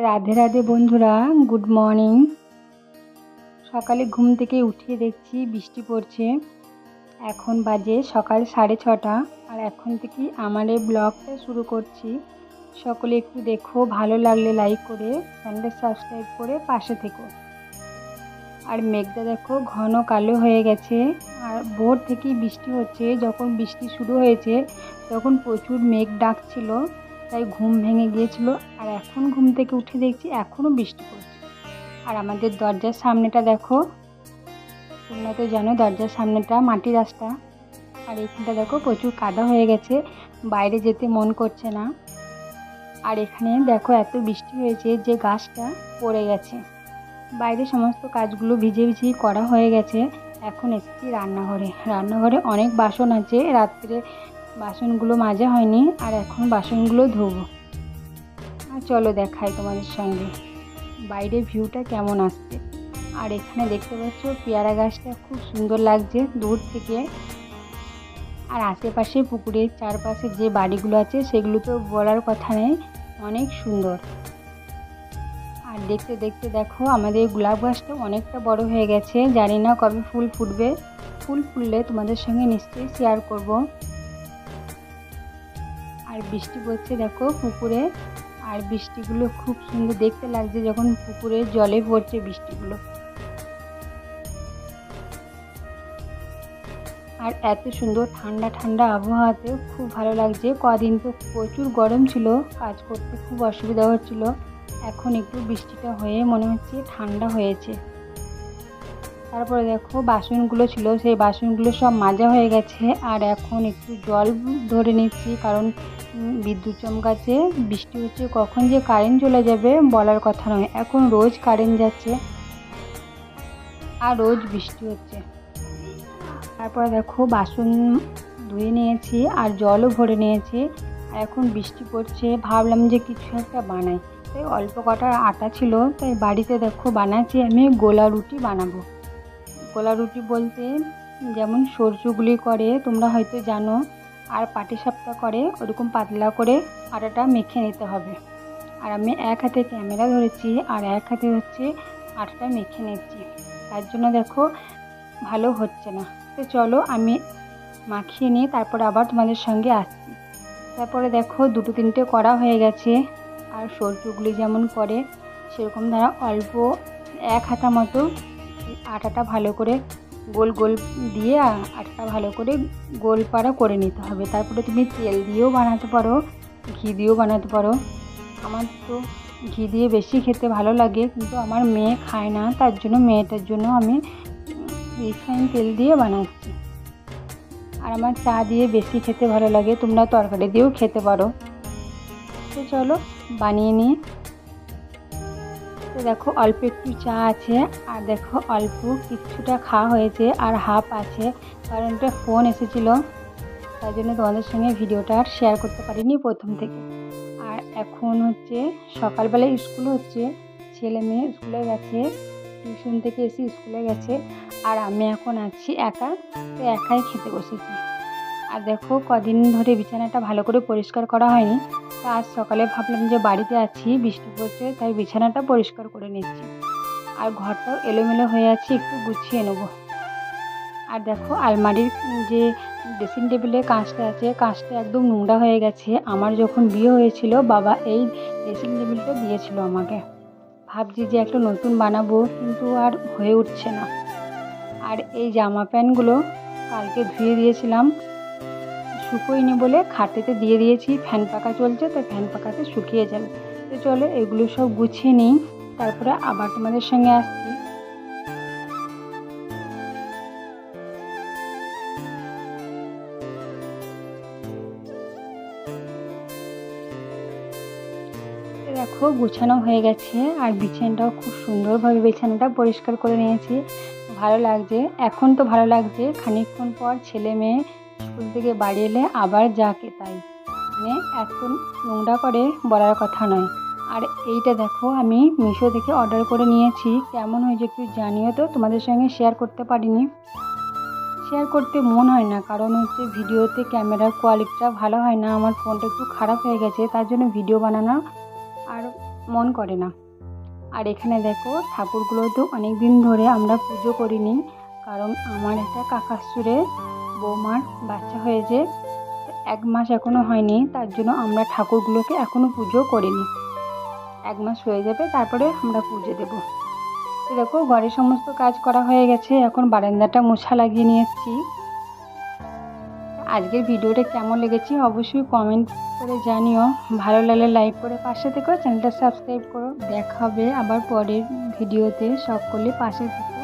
রাধে রাধে বন্ধুরা, good morning. সকালে ঘুম থেকে উঠে দেখছি বৃষ্টি পড়ছে। এখন বাজে সকাল 6:30 আর এখন থেকে আমার এই ব্লগটা শুরু করছি। সকলে একটু দেখো, ভালো লাগলে লাইক করে চ্যানেলটা সাবস্ক্রাইব করে পাশে থেকো। আর মেঘটা দেখো ঘন কালো হয়ে গেছে, আর ভোর থেকেই বৃষ্টি হচ্ছে। যখন বৃষ্টি শুরু হয়েছে তখন প্রচুর মেঘ ডাকছিল, তাই ঘুম ভেঙে গিয়েছিল। আর এখন ঘুম থেকে উঠে দেখছি এখনও বৃষ্টি পড়ছে। আর আমাদের দরজার সামনেটা দেখো, তোমরা তো জানো দরজার সামনেটা মাটির রাস্তা, আর এখানটা দেখো প্রচুর কাদা হয়ে গেছে, বাইরে যেতে মন করছে না। আর এখানে দেখো এত বৃষ্টি হয়েছে যে গাছটা পড়ে গেছে। বাইরে সমস্ত কাজগুলো ভিজে ভিজেই করা হয়ে গেছে। এখন এসেছি রান্নাঘরে অনেক বাসন আছে, রাত্রে বাসনগুলো মাজা হয়নি, আর এখন বাসনগুলো ধোবো। আর চলো দেখাই তোমাদের সঙ্গে বাইরে ভিউটা কেমন আসছে। আর এখানে দেখতে পাচ্ছ পেয়ারা গাছটা খুব সুন্দর লাগছে দূর থেকে। আর আশেপাশে পুকুরের চারপাশে যে বাড়িগুলো আছে সেগুলো তো বলার কথা নেই, অনেক সুন্দর। আর দেখতে দেখতে দেখো আমাদের গোলাপ গাছটা অনেকটা বড় হয়ে গেছে, জানি না কবে ফুল ফুটবে। ফুল ফুললে তোমাদের সঙ্গে নিশ্চয়ই শেয়ার করব। আর বৃষ্টি পড়ছে দেখো পুকুরে, আর বৃষ্টিগুলো খুব সুন্দর দেখতে লাগছে যখন পুকুরে জলে পড়ছে বৃষ্টিগুলো। আর এত সুন্দর ঠান্ডা ঠান্ডা আবহাওয়াতে খুব ভালো লাগছে। কদিন তো প্রচুর গরম ছিল, কাজ করতে খুব অসুবিধা হচ্ছিল। এখন একটু বৃষ্টিটা হয়ে মনে হচ্ছে ঠান্ডা হয়েছে। তারপরে দেখো বাসনগুলো ছিল, সেই বাসনগুলো সব মাজা হয়ে গেছে। আর এখন একটু জল ধরে নিচ্ছি, কারণ বিদ্যুৎ চমকাচ্ছে, বৃষ্টি হচ্ছে, কখন যে কারেন্ট চলে যাবে বলার কথা নয়। এখন রোজ কারেন্ট যাচ্ছে আর রোজ বৃষ্টি হচ্ছে। তারপরে দেখো বাসন ধুয়ে নিয়েছি আর জলও ভরে নিয়েছি। আর এখন বৃষ্টি পড়ছে, ভাবলাম যে কিছু একটা বানাই, তাই অল্প কটা আটা ছিল, তাই বাড়িতে দেখো বানাচ্ছি আমি গোলা রুটি বানাবো। গোলা রুটি বলতে যেমন সরষেগুলি করে তোমরা হয়তো জানো, আর পাটিসাপটা করে ওরকম পাতলা করে আটাটা মেখে নিতে হবে। আর আমি এক হাতে ক্যামেরা ধরেছি আর এক হাতে হচ্ছে আটাটা মেখে নিচ্ছি, তার জন্য দেখো ভালো হচ্ছে না। তো চলো আমি মাখিয়ে নিয়ে তারপর আবার তোমাদের সঙ্গে আসছি। তারপরে দেখো দুটো তিনটে করা হয়ে গেছে। আর সরষেগুলি যেমন করে সেরকম দ্বারা অল্প এক হাতা মতো আটাটা ভালো করে গোল গোল দিয়ে আটাটা ভালো করে গোল পাড়া করে নিতে হবে। তারপরে তুমি তেল দিয়েও বানাতে পারো, ঘি দিয়েও বানাতে পারো। আমার তো ঘি দিয়ে বেশি খেতে ভালো লাগে, কিন্তু আমার মেয়ে খায় না, তার জন্য মেয়েটার জন্য আমি রিফাইন তেল দিয়ে বানাচ্ছি। আর আমার চা দিয়ে বেশি খেতে ভালো লাগে, তোমরা তরকারি দিয়েও খেতে পারো। তো চলো বানিয়ে নিই। তো দেখো অল্প একটু চা আছে, আর দেখো অল্প কিছুটা খাওয়া হয়েছে আর হাফ আছে, কারণ একটা ফোন এসেছিলো, তাই জন্য তোমাদের সঙ্গে ভিডিওটা আর শেয়ার করতে পারিনি প্রথম থেকে। আর এখন হচ্ছে সকালবেলায় স্কুল হচ্ছে, ছেলে মেয়ে স্কুলে গেছে, টিউশন থেকে এসে স্কুলে গেছে। আর আমি এখন আছি একা, তো একাই খেতে বসেছি। আর দেখো কদিন ধরে বিছানাটা ভালো করে পরিষ্কার করা হয়নি, তা আজ সকালে ভাবলাম যে বাড়িতে আছি, বৃষ্টি পড়ছে, তাই বিছানাটা পরিষ্কার করে নিচ্ছি। আর ঘরটাও এলোমেলো হয়ে আছে, একটু গুছিয়ে নেব। আর দেখো আলমারির যে ড্রেসিং টেবিলের কাঁচটা আছে, কাঁচটা একদম নোংরা হয়ে গেছে। আমার যখন বিয়ে হয়েছিল বাবা এই ড্রেসিং টেবিলটা দিয়েছিল আমাকে, ভাবছি যে একটা নতুন বানাবো, কিন্তু আর হয়ে উঠছে না। আর এই জামা প্যান্টগুলো কালকে ধুয়ে দিয়েছিলাম, শুকোয়নি বলে খাটেতে দিয়ে দিয়েছি, ফ্যান পাখা চলছে, তো ফ্যান পাখাতে শুকিয়ে যাবে। তো চলো এগুলো সব গুছিয়ে নিই, তারপরে আবার তোমাদের সঙ্গে আসছি। দেখো গুছানো হয়ে গেছে, আর বিছানাটাও খুব সুন্দরভাবে বিছানাটা পরিষ্কার করে নিয়েছি, ভালো লাগছে। এখন তো ভালো লাগছে, খানিকক্ষণ পর ছেলে মেয়ে স্কুল থেকে বাড়ি এলে আবার যাকে তাই, মানে এত নোংরা করে বলার কথা নয়। আর এইটা দেখো আমি মিশো থেকে অর্ডার করে নিয়েছি, কেমন হয়েছে একটু জানিও তো, তোমাদের সঙ্গে শেয়ার করতে পারিনি, শেয়ার করতে মন হয় না, কারণ হচ্ছে ভিডিওতে ক্যামেরার কোয়ালিটিটা ভালো হয় না, আমার ফোনটা একটু খারাপ হয়ে গেছে, তার জন্য ভিডিও বানানো আর মন করে না। আর এখানে দেখো ঠাকুরগুলো তো অনেক দিন ধরে আমরা পুজো করিনি, কারণ আমার একটা কাকাশ্বরের বৌমার বাচ্চা হয়েছে, 1 মাস এখনও হয়নি, তার জন্য আমরা ঠাকুরগুলোকে এখনও পুজো করিনি। 1 মাস হয়ে যাবে তারপরে আমরা পুজো দেবো। তো দেখো ঘরের সমস্ত কাজ করা হয়ে গেছে, এখন বারান্দাটা মোছা লাগিয়ে নিয়েছি। আজকের ভিডিওটা কেমন লেগেছে অবশ্যই কমেন্ট করে জানিও। ভালো লাগলে লাইক করে পাশে থেকো, চ্যানেলটা সাবস্ক্রাইব করো। দেখা হবে আবার পরের ভিডিওতে, সকলে পাশে থেকো।